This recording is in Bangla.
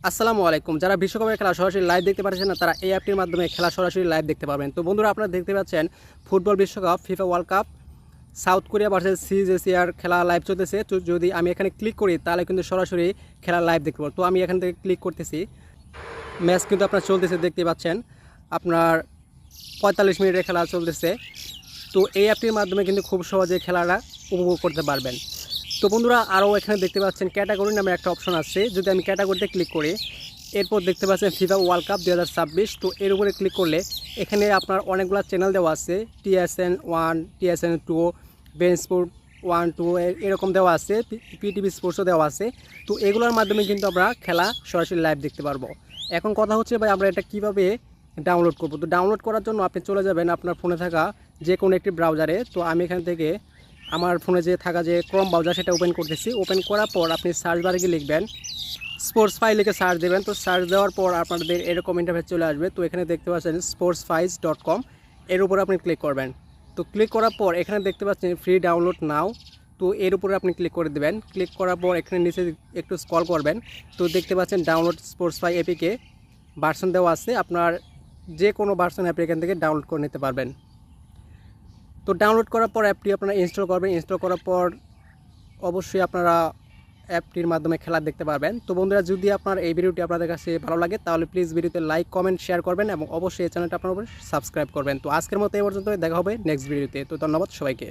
আসসালামু আলাইকুম। যারা বিশ্বকাপের খেলা সরাসরি লাইভ দেখতে পাচ্ছেন না, তারা এই অ্যাপটির মাধ্যমে খেলা সরাসরি লাইভ দেখতে পারবেন। তো বন্ধুরা, আপনারা দেখতে পাচ্ছেন ফুটবল বিশ্বকাপ FIFA world cup South Korea versus সিজেসিয়ার খেলা লাইভ চলতেছে। তো যদি আমি এখানে ক্লিক করি তাহলে কিন্তু সরাসরি খেলা লাইভ দেখতে পাবো। তো আমি এখান থেকে ক্লিক করতেছি, ম্যাচ কিন্তু আপনার চলতেছে, দেখতে পাচ্ছেন আপনার 45 মিনিটের খেলা চলতেছে। তো এই অ্যাপটির মাধ্যমে কিন্তু খুব সহজে খেলাটা উপভোগ করতে পারবেন। তো বন্ধুরা, আরও এখানে দেখতে পাচ্ছেন ক্যাটাগরি নামে একটা অপশন আছে। যদি আমি ক্যাটাগরিতে ক্লিক করি, এরপর দেখতে পাচ্ছেন ফিফা ওয়ার্ল্ড কাপ 2026। তো এর উপরে ক্লিক করলে এখানে আপনার অনেকগুলো চ্যানেল দেওয়া আছে, TSN 1, TSN 2, বেন স্পোর্ট 1, 2 এরকম দেওয়া আছে, PTV স্পোর্টসও দেওয়া আছে। তো এগুলোর মাধ্যমে কিন্তু আমরা খেলা সরাসরি লাইভ দেখতে পারবো। এখন কথা হচ্ছে ভাই, আমরা এটা কীভাবে ডাউনলোড করব। তো ডাউনলোড করার জন্য আপনি চলে যাবেন আপনার ফোনে থাকা যে কোনো একটি ব্রাউজারে। তো আমি এখান থেকে আমার ফোনে যে থাকা যে ক্রোম ব্রাউজার সেটা ওপেন করতেছি। ওপেন করার পর আপনি সার্চ বারে গিয়ে লিখবেন স্পোর্টসফাই, লিখে সার্চ দেবেন। তো সার্চ দেওয়ার পর আপনাদের এরকম ইন্টারফেস চলে আসবে। তো এখানে দেখতে পাচ্ছেন sportsfiles.com, এর উপরে আপনি ক্লিক করবেন। তো ক্লিক করার পর এখানে দেখতে পাচ্ছেন ফ্রি ডাউনলোড নাও। তো এর উপরে আপনি ক্লিক করে দেবেন। ক্লিক করার পর এখানে নিচে একটু স্ক্রল করবেন। তো দেখতে পাচ্ছেন ডাউনলোড স্পোর্টসফাই এপিকে ভার্সন দেওয়া আছে, আপনার যে কোনো ভার্সন অ্যাপ এখান থেকে ডাউনলোড করে নিতে পারবেন। তো ডাউনলোড করার পর অ্যাপটি আপনারা ইনস্টল করবেন। ইনস্টল করার পর অবশ্যই আপনারা অ্যাপটির মাধ্যমে খেলা দেখতে পারবেন। তো বন্ধুরা, যদি আপনার এই ভিডিওটি আপনাদের কাছে ভালো লাগে তাহলে প্লিজ ভিডিওতে লাইক, কমেন্ট, শেয়ার করবেন এবং অবশ্যই এই চ্যানেলটা আপনারা সাবস্ক্রাইব করবেন। তো আজকের মতো এই পর্যন্ত, দেখা হবে নেক্সট ভিডিওতে। তো ধন্যবাদ সবাইকে।